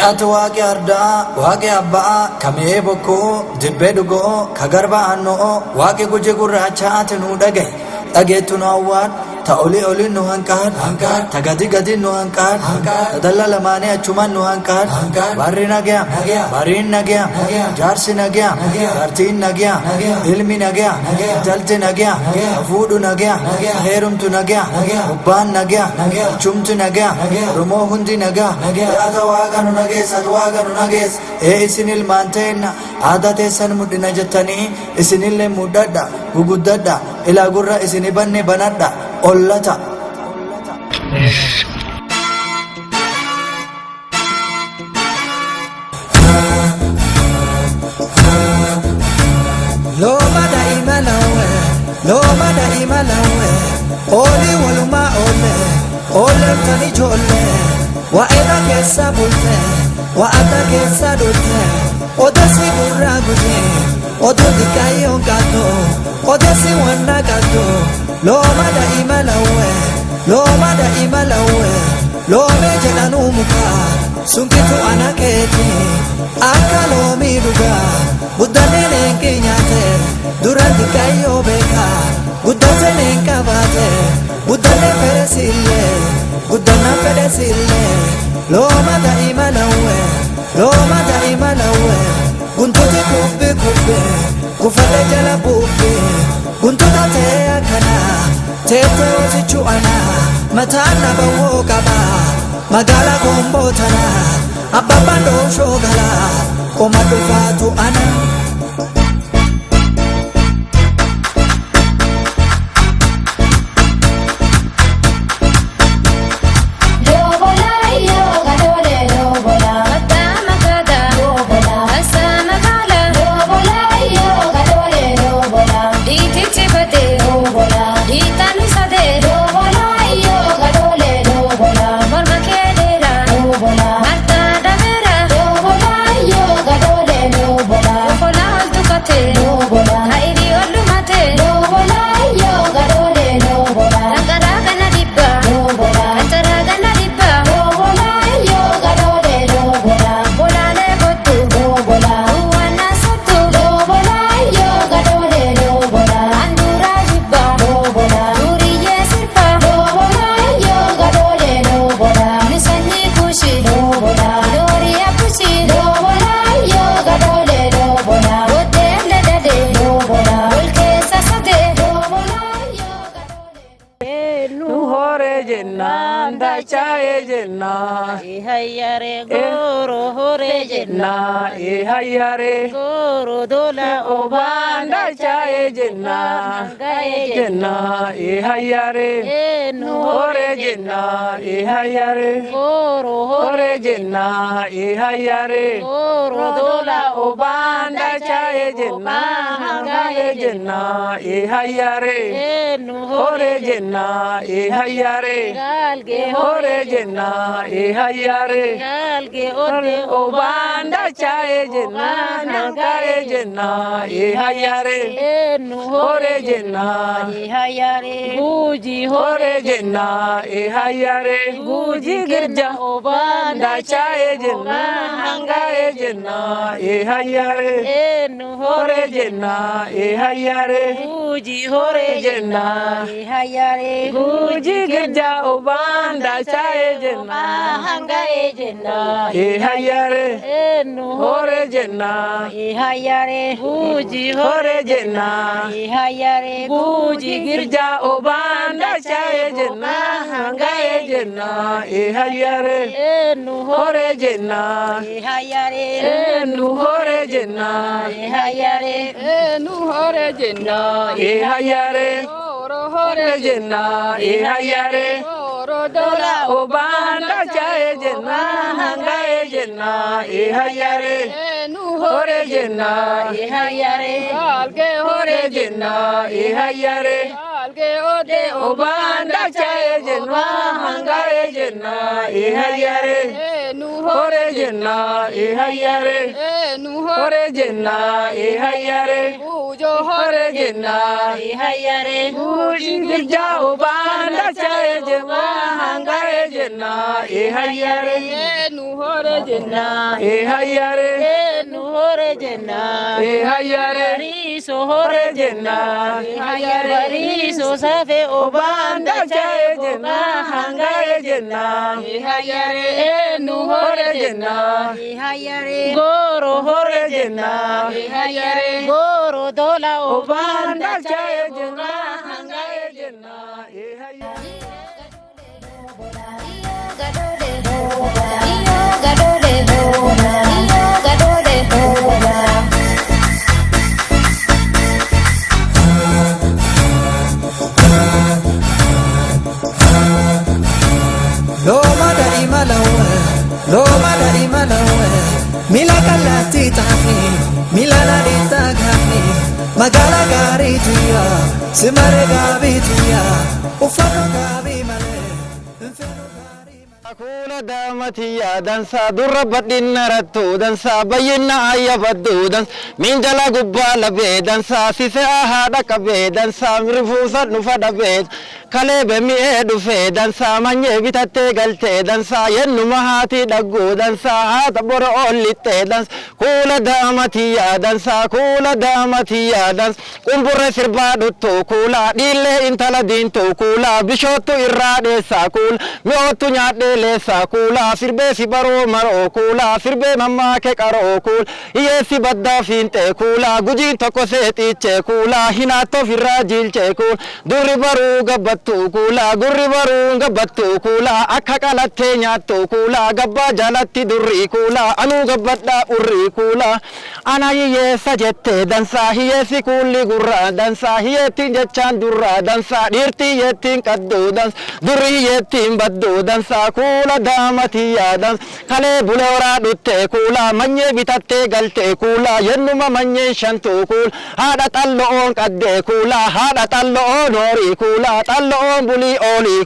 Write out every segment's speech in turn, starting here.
Ati waaqi ardaa, waaqi abbaa, kamee bokkoo, dibbee dhugoo, kagarba annoo, waaqi gujii gurraachaati nu dhagaye, dhageettu nu awwaan, ta oli nu hanqaan, ta gadi nu hanqaan, dalla lamaanii achumaan nu hanqaan, barri nagaya, bariin nagaya, jaarsi nagaya, jaartiin nagaya, ilmi nagaya, jalti nagaya, fuudhu nagaya, heerumtu nagaya, gubbaan nagaya, chumti nagaya, Oromoo hundi nagaya, ata waaqa nu nageessa, waaqa nu nageessa, isin ilmaan ta'enna, aadaa teessan mudhina jettanii, isinillee muddadha, guguddadha, ilaa gurra isini banne banadha, ollata. Loma da imalawe, oli waluma ole tani jolle, wa eda kessa bulte, wa ata kessa dolte, odasi burra guje, odo dikayo gato, odasi wanna gato, loma da imalawe, lome jedhanu muka, sunkitu anaketi, akka lomi duga, buddhaneen keenyate, duraan dikayo beka, guddatanii kabate, guddanee fedhe sille, looma daa'ima lawwe, guntuti kubbe, gufate jala bubbe, guntuta ta'e akkana, teete hojjechuu ana, mataan na bawwoo qaba, magaala gombootana, abbabbaan dooshoo gala, qoma dhufaatu ana. Hayare goro hore jenna hayare goro dola obanda chae jenna jenna hayare no hore jenna hayare goro hore jenna hayare goro dola obanda chae jenna jenna hayare no hore jenna hayare galge hore jenna hayare galge ode obanda chae jenna nangae jenna hayare no hore jenna hayare guji hore jenna hayare guji girja obanda chae jenna nangae jenna hayare no hore jenna hayare guji hore jenna hayare guji girja obanda chae jenna hangae jenna hayare no hore jenna hayare guji hore jenna hayare guji girja obanda chae jenna hangae jenna hayare no hore jenna hayare nu hore jenna hayare nu hore jenna hayare hore jenna hayare dola obanda chae jenna hangae jenna hayare nu hore jenna hayare alge hore jenna hayare alge ode obanda chae jenna hangae jenna hayare hore jenna e hayare hore jenna e hayare Bujo hore jenna hayare buji dirja obanda chaye jema hanga e jenna e hayare nu hore jenna e hayare nu hore jenna e hayare riso hore jenna hayare riso safe obanda chaye jema hanga e jenna hayare nu hore jenna hayare goro hore jenna hayare goro dola obanda chaye jema hanga e jenna e hayare Loma da imalawe Mila kalati tafi Mila la dita gani Magala gari tuya Simare gabi tuya Ufano gabi male Infeno gari male Akuna damati ya dansa durra badin naratu dansa bayina ayabadu dans minjala gubba labe dansa sise ahada kabe dansa mirfusa nufada be kale be mi edu fe dansa manye bitate galte dansa yennu mahati daggu dansa hata boro olitte dans kula damati ya dansa kumbure sirba dutto kula dille intala dinto kula bishotu irrade sakul mi otu nyaade le sakula sirbe si baro maro kula sirbe mamma ke karo kul iye si badda finte kula guji toko setiche kula hinato firajil che kul duri baru gabattu kula gurri baru gabattu kula akka kalatte nyatto kula gabba jalatti durri kula anu gabbadda urri kula ana iye sajette dansa hiye si kulli gurra dansa hiye tinjachan durra dansa dirti yetin kaddu dans durri yetin baddu dansa kula damati yadan kale bulora dutte kula manye bitatte galte kula yennuma manye shantu kul hada tallo on kadde kula hada tallo on ori kula tallo on buli oli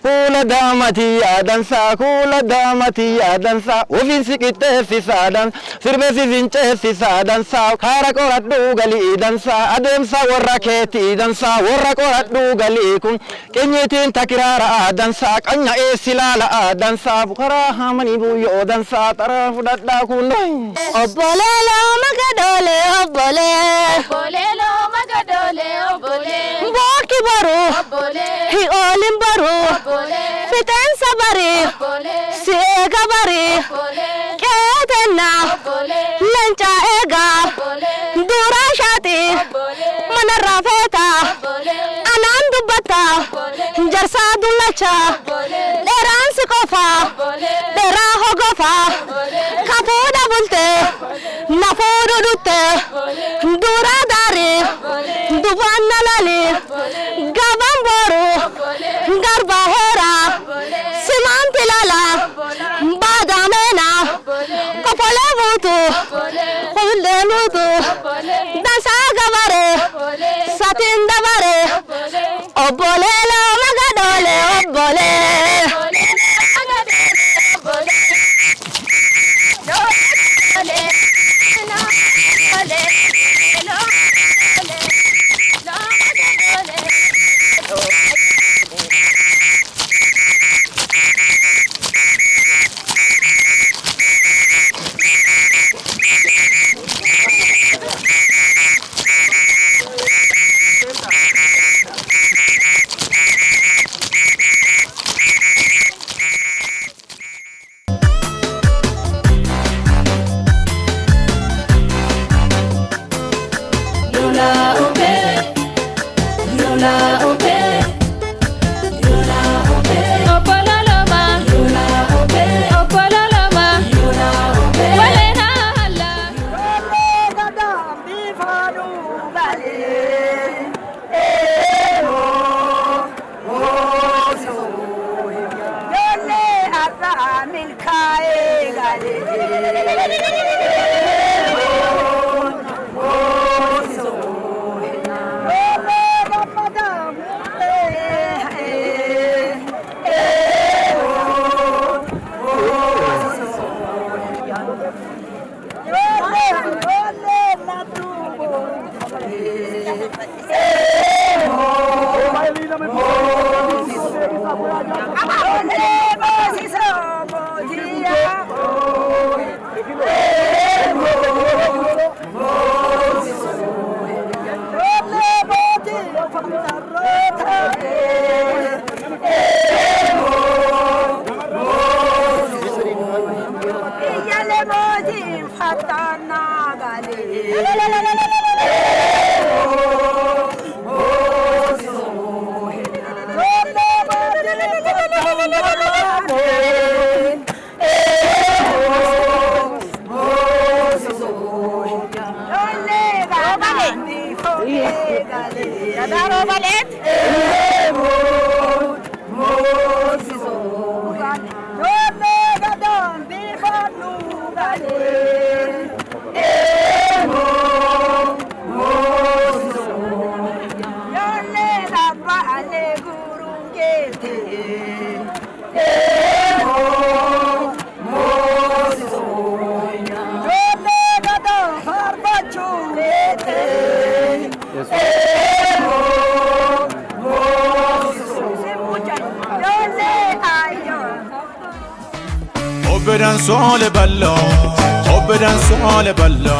kula damati yadan sa kula damati yadan sa ufin sikitte fisadan sirbe sizinche fisadan sa khara koraddu gali dan sa adem sa warra keti dan sa warra koraddu gali kun kenyetin takirara dan sa kanya esilala dan sa bukara hamani buyo dan sa tara fudadda kunai obbolelo magadole obbolelo magadole obbole boki baru obbole hi olim baru obbole fitan sabari obbole siega bari obbole ketena obbole lancha ega obbole dura shati obbole manarafeta obbole anandu bata jarsa dullacha deran sikofa dera hogofa kafuda bulte nafudu dutte dura dari dubanna lali gaban boru garba hera simanti lala badamena kopole butu hulle mutu dansa gabare satin dabare obbolelo magadole obbole مليت Obbedan sole ballo, obbedan sole ballo,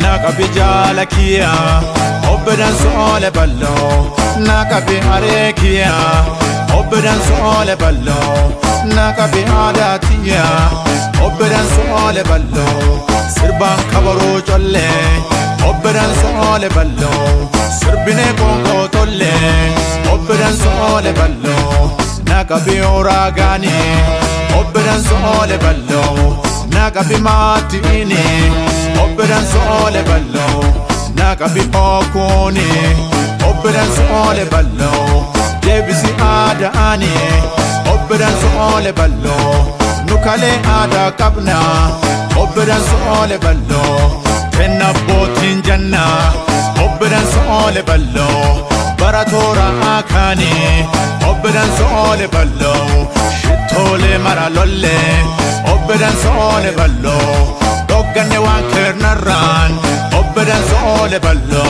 naga bijala kia. Obbedan sole ballo, naga bi arekia. Obbedan sole ballo, naga bi adatia. Obbedan sole ballo, sirban kabaro jolle. Obbedan sole ballo, sirbine kongo tolle. Obbedan sole ballo, naga bi oragani. Obbedan sole ballo, naga bi matini. Obbedan sole ballo, naga bi okoni. Obbedan sole ballo, debisi ada ani. Obbedan sole ballo, nukale ada kabna. Obbedan sole ballo, tenna botin janna. Obbedan sole ballo, baratora akani. Obbedan sole ballo, tole mara lolle. Obbedan sole ballo, dogganne wan kernaran. Obbedan sole ballo,